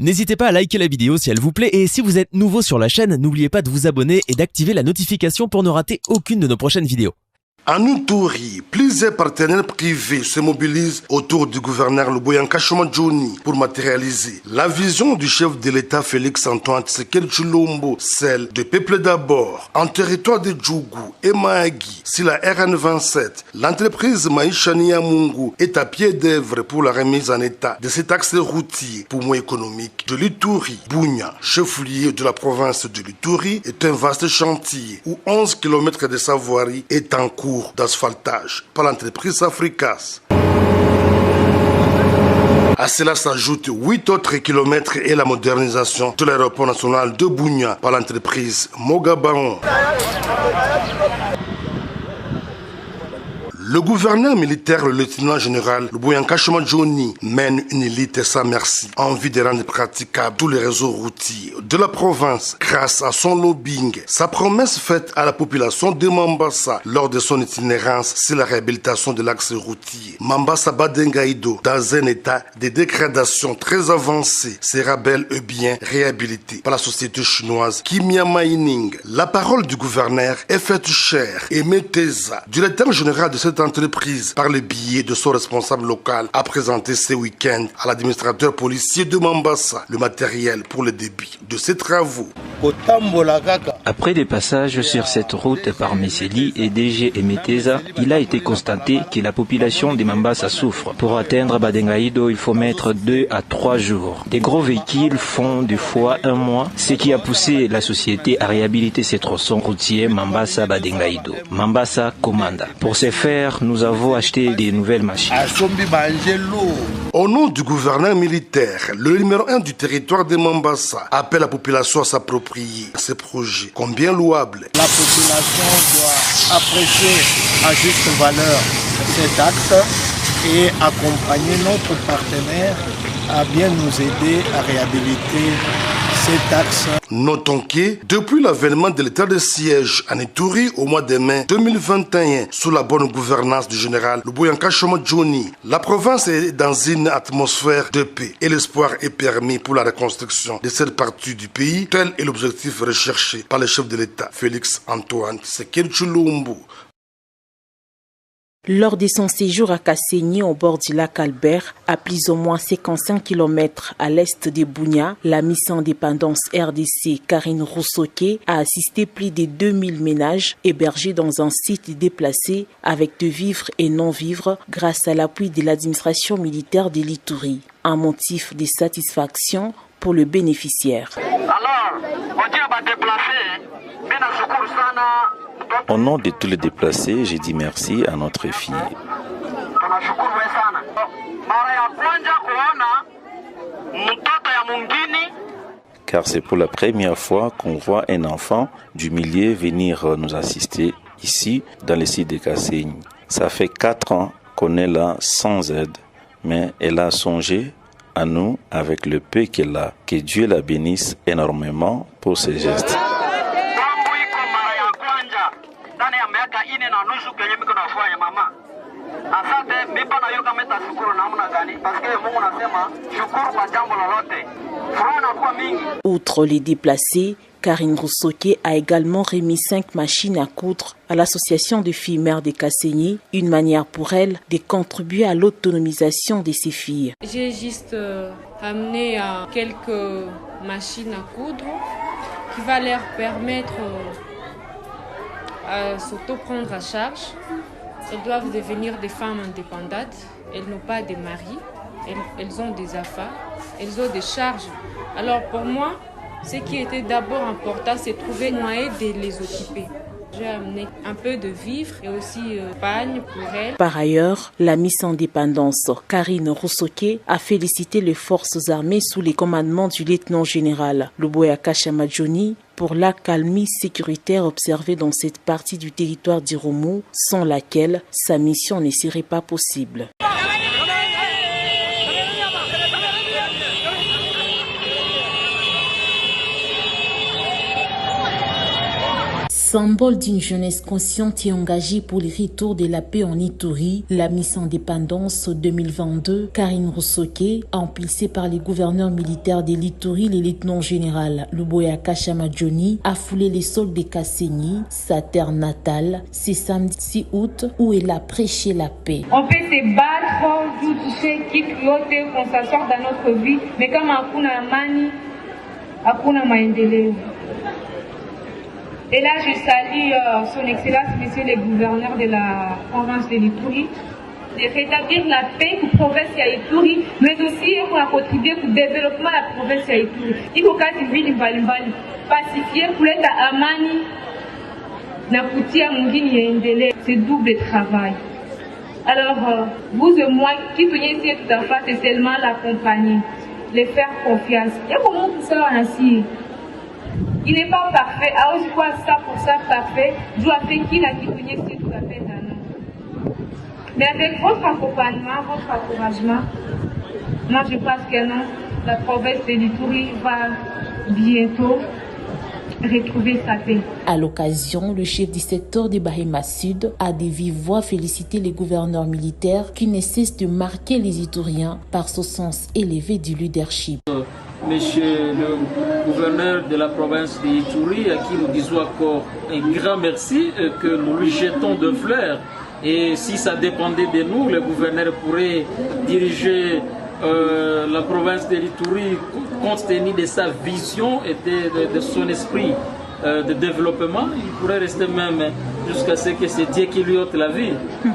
N'hésitez pas à liker la vidéo si elle vous plaît et si vous êtes nouveau sur la chaîne, n'oubliez pas de vous abonner et d'activer la notification pour ne rater aucune de nos prochaines vidéos. En Ituri, plusieurs partenaires privés se mobilisent autour du gouverneur Luboyanka Choma-Djoni pour matérialiser la vision du chef de l'État Félix-Antoine Tshisekedi Tshilombo, celle de peuple d'abord. En territoire de Djougou et Mahagi, si la RN27, l'entreprise Maïcha Niamungu est à pied d'œuvre pour la remise en état de cet axe routier poumon économique de l'Ituri. Bunia, chef-lieu de la province de l'Ituri, est un vaste chantier où 11 km de sa voirie est en cours d'asphaltage par l'entreprise Africas. À cela s'ajoutent 8 autres kilomètres et la modernisation de l'aéroport national de Bunia par l'entreprise Mogabaon. Le gouverneur militaire, le lieutenant-général Luboyanka Choma-Djoni, mène une élite sans merci en vue de rendre praticables tous les réseaux routiers de la province grâce à son lobbying. Sa promesse faite à la population de Mambasa lors de son itinérance, c'est la réhabilitation de l'axe routier Mambasa-Badengaïdo dans un état de dégradation très avancé sera bel et bien réhabilité par la société chinoise Kimia Mining. La parole du gouverneur est faite chère et Meteza, directeur général de cette entreprise, par le biais de son responsable local, a présenté ce week-end à l'administrateur policier de Mambasa le matériel pour le début de ses travaux. Après des passages sur cette route par Messeli et DG et Meteza, il a été constaté que la population de Mambasa souffre. Pour atteindre Badengaïdo, il faut mettre 2 à 3 jours. Des gros véhicules font des fois 1 mois, ce qui a poussé la société à réhabiliter ces tronçons routiers Mambasa-Badengaïdo. Mambasa commanda. Pour ce faire, nous avons acheté des nouvelles machines. Au nom du gouverneur militaire, le numéro 1 du territoire de Mambasa appelle la population à s'approprier ces projets, combien louables. La population doit apprécier à juste valeur cet acte et accompagner notre partenaire à bien nous aider à réhabiliter cet axe. Notons que, depuis l'avènement de l'état de siège en Ituri au mois de mai 2021, sous la bonne gouvernance du général Luboyanka Choma-Djoni, la province est dans une atmosphère de paix et l'espoir est permis pour la reconstruction de cette partie du pays. Tel est l'objectif recherché par le chef de l'État, Félix-Antoine Tshisekedi Tshilombo. Lors de son séjour à Kasséni, au bord du lac Albert, à plus ou moins 55 km à l'est de Bunia, la Miss Indépendance RDC Karine Roussoké a assisté plus de 2000 ménages hébergés dans un site déplacé avec de vivres et non-vivres grâce à l'appui de l'administration militaire de l'Ituri. Un motif de satisfaction pour le bénéficiaire. Au nom de tous les déplacés, j'ai dit merci à notre fille. Car c'est pour la première fois qu'on voit un enfant du milieu venir nous assister ici dans le site de Kasséni. Ça fait 4 ans qu'on est là sans aide, mais elle a songé à nous avec le peu qu'elle a. Que Dieu la bénisse énormément pour ses gestes. Outre les déplacés, Karine Roussoké a également remis 5 machines à coudre à l'association de filles mères de Kasséni, une manière pour elle de contribuer à l'autonomisation de ses filles. J'ai juste amené quelques machines à coudre qui va leur permettre à s'auto-prendre à charge. Elles doivent devenir des femmes indépendantes. Elles n'ont pas de mari. Elles ont des affaires. Elles ont des charges. Alors pour moi, ce qui était d'abord important, c'est trouver un moyen de les occuper. J'ai amené un peu de vivres et aussi pagne pour elles. Par ailleurs, la Miss Indépendance Karine Roussoké a félicité les forces armées sous les commandements du lieutenant-général Luboyanka Choma-Djoni pour l'accalmie sécuritaire observée dans cette partie du territoire d'Irumu, sans laquelle sa mission ne serait pas possible. Symbole d'une jeunesse consciente et engagée pour le retour de la paix en Ituri, la Miss Indépendance 2022, Karine Roussoké, impulsée par les gouverneurs militaires de l'Ituri, le lieutenant-général Luboya Kashamadjoni, a foulé les sols de Kasenyi, sa terre natale, ce samedi 6 août, où elle a prêché la paix. On peut se battre, tout toucher, quitte l'autre, qu'on s'assorte dans notre vie, mais comme hakuna amani, hakuna maendeleo. Et là, je salue son Excellence, Monsieur le gouverneur de la province de l'Ituri, de rétablir la paix pour la province de l'Ituri, mais aussi pour contribuer au développement de la province de l'Ituri. Il faut que tu viennes pacifier pour être amani, na kutia mungini yaendelee. C'est double travail. Alors, vous et moi, qui venez ici tout à fait, c'est seulement l'accompagner, les faire confiance. Il y a comment tout ça ainsi? Il n'est pas parfait. Ah, je vois ça pour ça parfait. Je dois faire qui n'a qui venir ici tout à fait dans nous. Mais avec votre accompagnement, votre encouragement, moi je pense que non, la province de l'Ituri va bientôt retrouver sa paix. À l'occasion, le chef du secteur de Bahema Sud a de vive voix félicité les gouverneurs militaires qui ne cessent de marquer les Ituriens par ce sens élevé du leadership. Monsieur le gouverneur de la province de Ituri, à qui nous disons encore un grand merci, que nous lui jetons de fleurs. Et si ça dépendait de nous, le gouverneur pourrait diriger la province de l'Ituri compte tenu de sa vision et de son esprit de développement. Il pourrait rester même jusqu'à ce que c'est Dieu qui lui ôte la vie.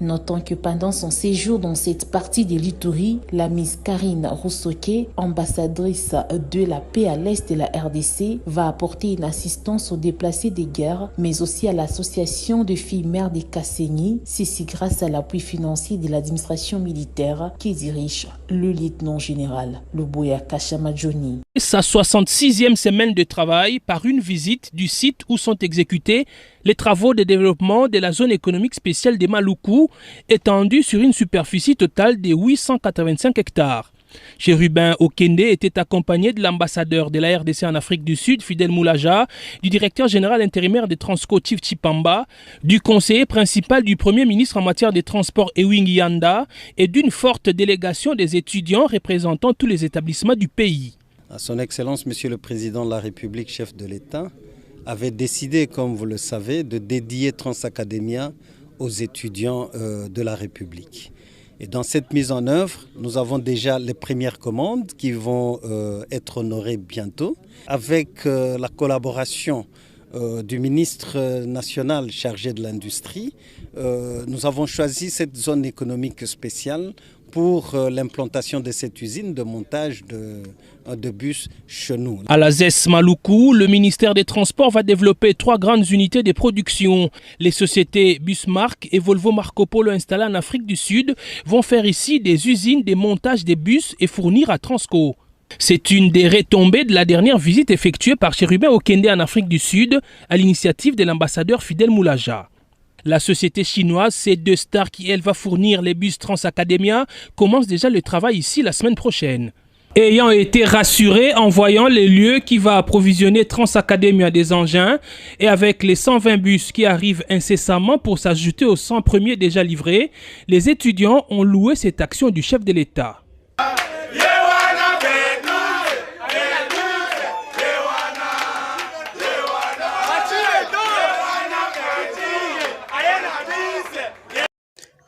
Notons que pendant son séjour dans cette partie de l'Ituri, la Miss Karine Roussoké, ambassadrice de la paix à l'est de la RDC, va apporter une assistance aux déplacés de guerre, mais aussi à l'association de filles mères de Kasenyi, ceci grâce à l'appui financier de l'administration militaire qui dirige le lieutenant-général Luboya Kashamadjoni. Sa 66e semaine de travail par une visite du site où sont exécutés les travaux de développement de la zone économique spéciale de Maluku, étendue sur une superficie totale de 885 hectares. Chérubin Okende était accompagné de l'ambassadeur de la RDC en Afrique du Sud, Fidel Moulaja, du directeur général intérimaire de Transco, Chief Chipamba, du conseiller principal du Premier ministre en matière de transport, Ewing Yanda, et d'une forte délégation des étudiants représentant tous les établissements du pays. À son Excellence, Monsieur le Président de la République, chef de l'État, avait décidé, comme vous le savez, de dédier Transacademia aux étudiants de la République. Et dans cette mise en œuvre, nous avons déjà les premières commandes qui vont être honorées bientôt, avec la collaboration du ministre national chargé de l'industrie. Nous avons choisi cette zone économique spéciale pour l'implantation de cette usine de montage de bus chez nous. À la ZES Maluku, le ministère des Transports va développer 3 grandes unités de production. Les sociétés Busmark et Volvo Marco Polo installées en Afrique du Sud vont faire ici des usines de montage des bus et fournir à Transco. C'est une des retombées de la dernière visite effectuée par Chérubin Okende en Afrique du Sud à l'initiative de l'ambassadeur Fidel Moulaja. La société chinoise C2 Star, qui elle va fournir les bus Transacademia, commence déjà le travail ici la semaine prochaine. Ayant été rassuré en voyant les lieux qui va approvisionner Transacademia des engins et avec les 120 bus qui arrivent incessamment pour s'ajouter aux 100 premiers déjà livrés, les étudiants ont loué cette action du chef de l'État.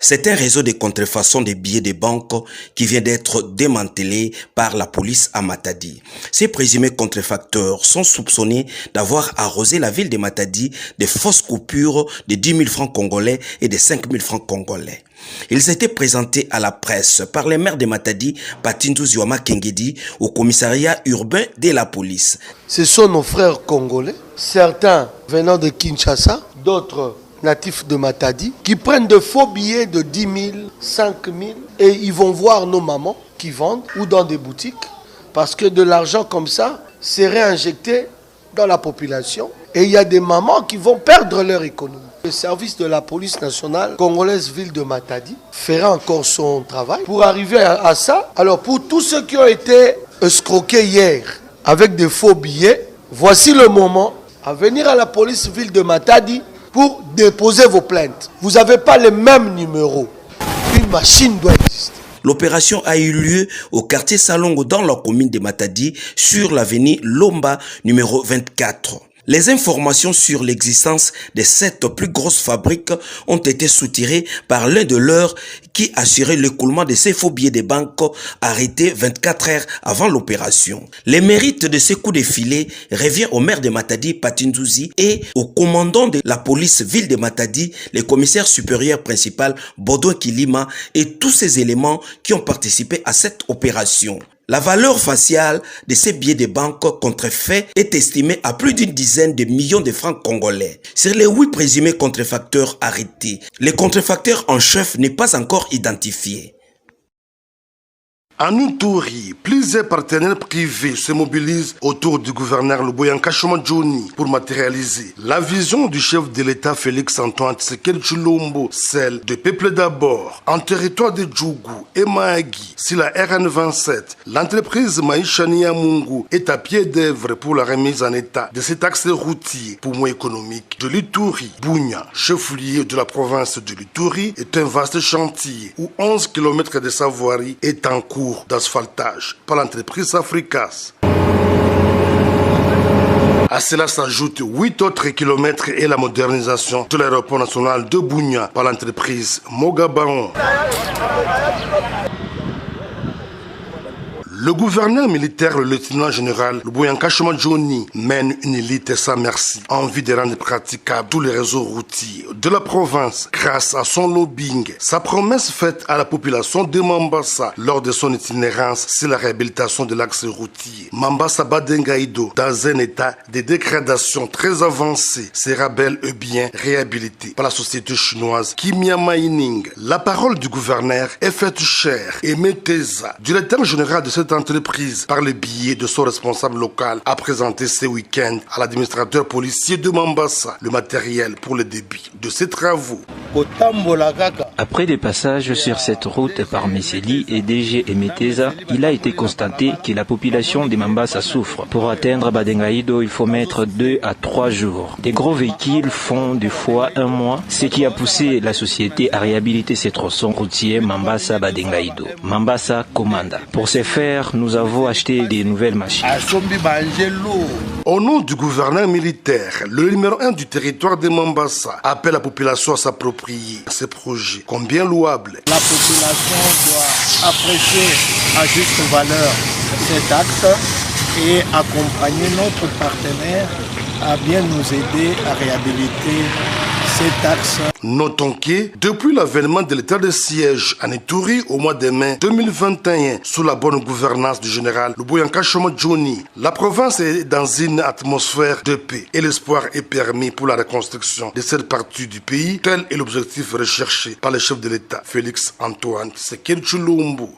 C'est un réseau de contrefaçon des billets de banque qui vient d'être démantelé par la police à Matadi. Ces présumés contrefacteurs sont soupçonnés d'avoir arrosé la ville de Matadi de fausses coupures de 10 000 francs congolais et de 5 000 francs congolais. Ils étaient présentés à la presse par les maires de Matadi, Patindu Ziwama Kengedi, au commissariat urbain de la police. Ce sont nos frères congolais, certains venant de Kinshasa, d'autres natifs de Matadi, qui prennent de faux billets de 10 000, 5 000 et ils vont voir nos mamans qui vendent ou dans des boutiques parce que de l'argent comme ça c'est réinjecté dans la population et il y a des mamans qui vont perdre leur économie. Le service de la police nationale congolaise ville de Matadi fera encore son travail pour arriver à ça. Alors pour tous ceux qui ont été escroqués hier avec des faux billets, voici le moment à venir à la police ville de Matadi pour déposer vos plaintes. Vous n'avez pas le même numéro. Une machine doit exister. L'opération a eu lieu au quartier Salongo dans la commune de Matadi sur l'avenue Lomba numéro 24. Les informations sur l'existence de cette plus grosse fabrique ont été soutirées par l'un de leurs qui assurait l'écoulement de ces faux billets de banque arrêtés 24 heures avant l'opération. Les mérites de ces coups de filet revient au maire de Matadi, Patindouzi, et au commandant de la police ville de Matadi, le commissaire supérieur principal, Baudouin Kilima, et tous ces éléments qui ont participé à cette opération. La valeur faciale de ces billets de banque contrefaits est estimée à plus d'une dizaine de millions de francs congolais. Sur les 8 présumés contrefacteurs arrêtés, le contrefacteur en chef n'est pas encore identifié. En Ituri, plusieurs partenaires privés se mobilisent autour du gouverneur Luboya Nkashomon pour matérialiser la vision du chef de l'État Félix Antoine Tshisekedi Tshilombo, celle de peuple d'abord. En territoire de Djougou et Mahagi, si la RN27, l'entreprise Maïcha Niamungu est à pied d'œuvre pour la remise en état de cet axe routier poumon économique de l'Ituri. Bunia, chef-lieu de la province de l'Ituri, est un vaste chantier où 11 km de sa voirie est en cours d'asphaltage par l'entreprise Africas. À cela s'ajoutent 8 autres kilomètres et la modernisation de l'aéroport national de Bunia par l'entreprise Mogabaon. Le gouverneur militaire, le lieutenant-général Luboya Nkashomon mène une élite sans merci en vue de rendre praticables tous les réseaux routiers de la province grâce à son lobbying. Sa promesse faite à la population de Mambasa lors de son itinérance, c'est la réhabilitation de l'axe routier Mambasa-Badengaïdo dans un état de dégradation très avancé sera bel et bien réhabilité par la société chinoise Kimia Mining. La parole du gouverneur est faite chère et Meteza, directeur général de cette entreprise, par le biais de son responsable local, a présenté ce week-end à l'administrateur policier de Mambasa le matériel pour le début de ses travaux. Après des passages sur cette route par Messeli et DG et Meteza, il a été constaté que la population de Mambasa souffre. Pour atteindre Badengaïdo, il faut mettre 2 à 3 jours. Des gros véhicules font des fois 1 mois, ce qui a poussé la société à réhabiliter ces tronçons routiers Mambasa-Badengaïdo. Mambasa commande. Pour ce faire, nous avons acheté des nouvelles machines. Au nom du gouverneur militaire, le numéro 1 du territoire de Mambasa appelle la population à s'approprier ces projets, combien louables. La population doit apprécier à juste valeur cet acte et accompagner notre partenaire à bien nous aider à réhabiliter cet axe. Notons que, depuis l'avènement de l'état de siège en Ituri au mois de mai 2021, sous la bonne gouvernance du général Luboya Nkashomon, la province est dans une atmosphère de paix et l'espoir est permis pour la reconstruction de cette partie du pays. Tel est l'objectif recherché par le chef de l'État, Félix Antoine Tshisekedi Tshilombo.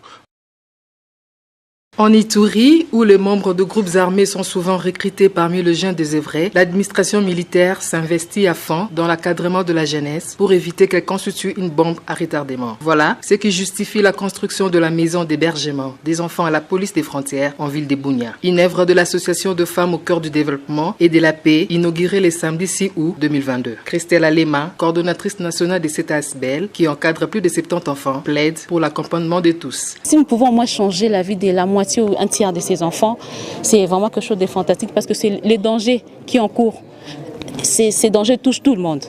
En Ituri, où les membres de groupes armés sont souvent recrutés parmi les jeunes désœuvrés, l'administration militaire s'investit à fond dans l'encadrement de la jeunesse pour éviter qu'elle constitue une bombe à retardement. Voilà ce qui justifie la construction de la maison d'hébergement des enfants à la police des frontières en ville de Bunia. Une œuvre de l'association de femmes au cœur du développement et de la paix, inaugurée le samedi 6 août 2022. Christelle Alema, coordonnatrice nationale de cette ASBL, qui encadre plus de 70 enfants, plaide pour l'accompagnement de tous. Si nous pouvons au moins changer la vie de la moitié ou un tiers de ces enfants, c'est vraiment quelque chose de fantastique parce que c'est les dangers qui encourent. Ces dangers touchent tout le monde,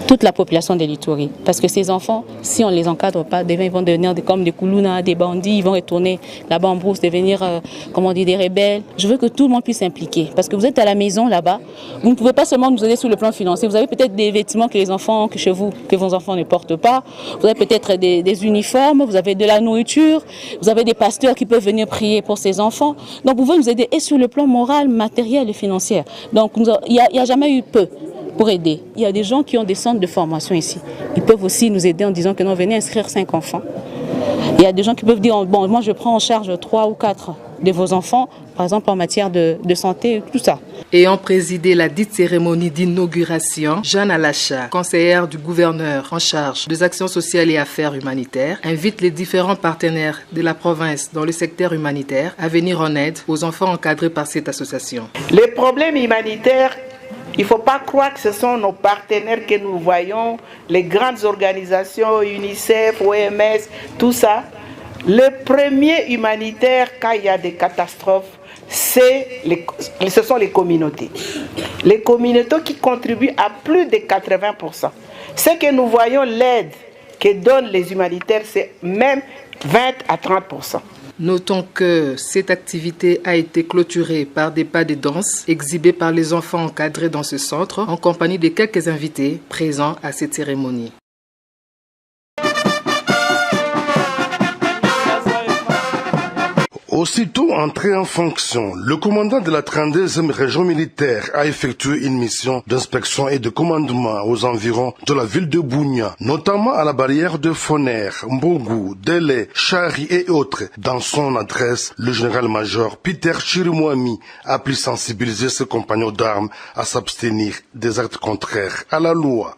toute la population de l'Ituri. Parce que ces enfants, si on ne les encadre pas, ils vont devenir comme des koulouna, des bandits, ils vont retourner là-bas en brousse, devenir des rebelles. Je veux que tout le monde puisse s'impliquer. Parce que vous êtes à la maison là-bas, vous ne pouvez pas seulement nous aider sur le plan financier. Vous avez peut-être des vêtements que chez vous, que vos enfants ne portent pas. Vous avez peut-être des uniformes, vous avez de la nourriture, vous avez des pasteurs qui peuvent venir prier pour ces enfants. Donc vous pouvez nous aider et sur le plan moral, matériel et financier. Donc il n'y a jamais eu peu pour aider. Il y a des gens qui ont des centres de formation ici. Ils peuvent aussi nous aider en disant que nous venez inscrire 5 enfants. Il y a des gens qui peuvent dire, bon, moi je prends en charge 3 ou 4 de vos enfants, par exemple en matière de santé, tout ça. Ayant présidé la dite cérémonie d'inauguration, Jeanne Alacha, conseillère du gouverneur en charge des actions sociales et affaires humanitaires, invite les différents partenaires de la province dans le secteur humanitaire à venir en aide aux enfants encadrés par cette association. Les problèmes humanitaires Il ne faut pas croire que ce sont nos partenaires que nous voyons, les grandes organisations, UNICEF, OMS, tout ça. Le premier humanitaire, quand il y a des catastrophes, ce sont les communautés. Les communautés qui contribuent à plus de 80%. Ce que nous voyons, l'aide que donnent les humanitaires, c'est même 20 à 30%. Notons que cette activité a été clôturée par des pas de danse exhibés par les enfants encadrés dans ce centre en compagnie de quelques invités présents à cette cérémonie. Aussitôt entré en fonction, le commandant de la 32e région militaire a effectué une mission d'inspection et de commandement aux environs de la ville de Bunia, notamment à la barrière de Foner, Mbogu, Dele, Chari et autres. Dans son adresse, le général-major Peter Chirimwami a pu sensibiliser ses compagnons d'armes à s'abstenir des actes contraires à la loi.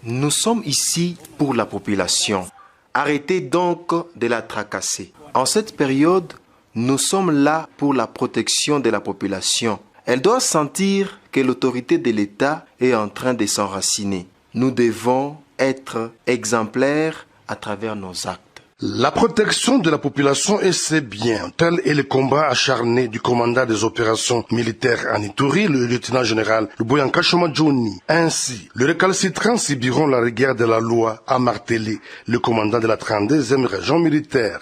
Nous sommes ici pour la population. Arrêtez donc de la tracasser. En cette période, nous sommes là pour la protection de la population. Elle doit sentir que l'autorité de l'État est en train de s'enraciner. Nous devons être exemplaires à travers nos actes. La protection de la population et ses biens, tel est le combat acharné du commandant des opérations militaires en Ituri, le lieutenant-général Luboyanka Shomadjoni. Ainsi, le récalcitrant Sibiron, la rigueur de la loi, a martelé le commandant de la 32e région militaire.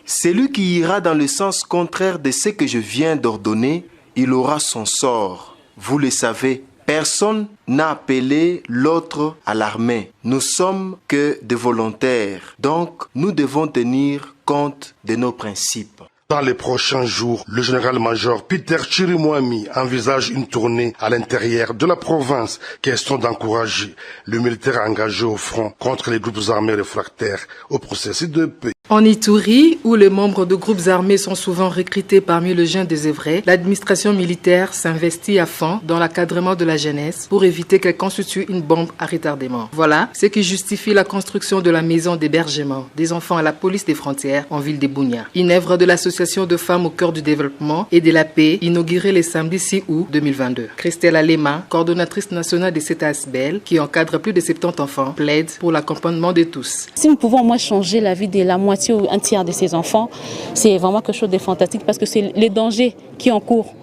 Celui qui ira dans le sens contraire de ce que je viens d'ordonner, il aura son sort. Vous le savez. Personne n'a appelé l'autre à l'armée. Nous sommes que des volontaires. Donc, nous devons tenir compte de nos principes. Dans les prochains jours, le général-major Peter Chirimwami envisage une tournée à l'intérieur de la province, question d'encourager le militaire engagé au front contre les groupes armés réfractaires au processus de paix. En Ituri, où les membres de groupes armés sont souvent recrutés parmi les jeunes désœuvrés, l'administration militaire s'investit à fond dans l'encadrement de la jeunesse pour éviter qu'elle constitue une bombe à retardement. Voilà ce qui justifie la construction de la maison d'hébergement des enfants à la police des frontières en ville de Bunia. Une œuvre de l'association de femmes au cœur du développement et de la paix, inaugurée le samedi 6 août 2022. Christelle Alema, coordonnatrice nationale de cette ASBL, qui encadre plus de 70 enfants, plaide pour l'accompagnement de tous. Si nous pouvons au moins changer la vie de la moitié ou un tiers de ces enfants, c'est vraiment quelque chose de fantastique parce que c'est les dangers qui encourent.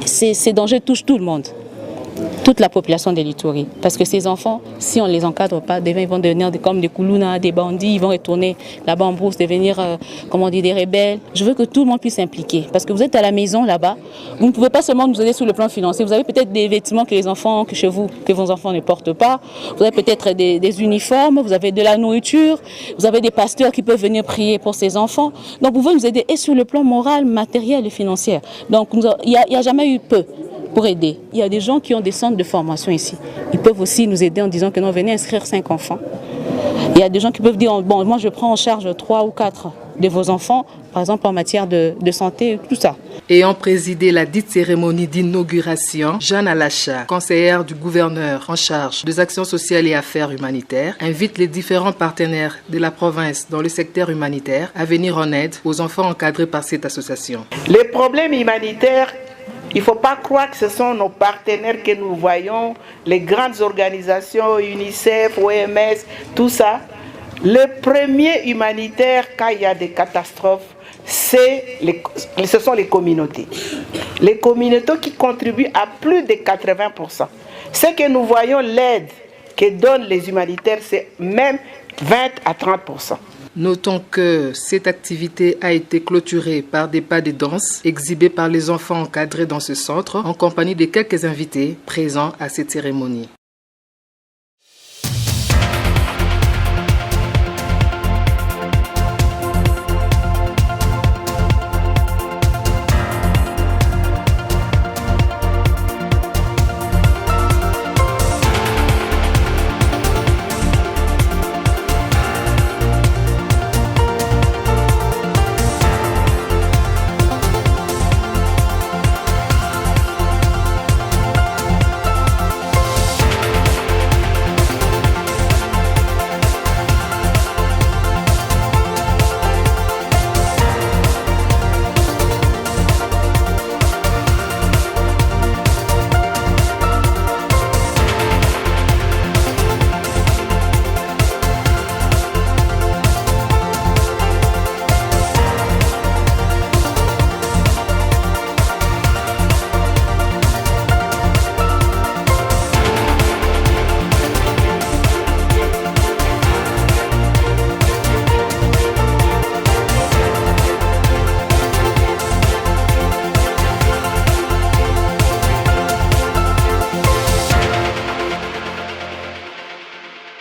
Ces dangers touchent tout le monde, toute la population de l'Ituri. Parce que ces enfants, si on ne les encadre pas, ils vont devenir comme des koulouna, des bandits, ils vont retourner là-bas en brousse, devenir des rebelles. Je veux que tout le monde puisse s'impliquer. Parce que vous êtes à la maison là-bas, vous ne pouvez pas seulement nous aider sur le plan financier. Vous avez peut-être des vêtements que chez vous, que vos enfants ne portent pas. Vous avez peut-être des uniformes, vous avez de la nourriture, vous avez des pasteurs qui peuvent venir prier pour ces enfants. Donc vous pouvez nous aider et sur le plan moral, matériel et financier. Donc il n'y a jamais eu peu pour aider. Il y a des gens qui ont des centres de formation ici. Ils peuvent aussi nous aider en disant que nous venez inscrire 5 enfants. Il y a des gens qui peuvent dire, bon, moi je prends en charge 3 ou 4 de vos enfants, par exemple en matière de santé, tout ça. Ayant présidé la dite cérémonie d'inauguration, Jeanne Alacha, conseillère du gouverneur en charge des actions sociales et affaires humanitaires, invite les différents partenaires de la province dans le secteur humanitaire à venir en aide aux enfants encadrés par cette association. Les problèmes humanitaires, il ne faut pas croire que ce sont nos partenaires que nous voyons, les grandes organisations, UNICEF, OMS, tout ça. Le premier humanitaire, quand il y a des catastrophes, ce sont les communautés. Les communautés qui contribuent à plus de 80%. Ce que nous voyons, l'aide que donnent les humanitaires, c'est même 20 à 30%. Notons que cette activité a été clôturée par des pas de danse exhibés par les enfants encadrés dans ce centre en compagnie de quelques invités présents à cette cérémonie.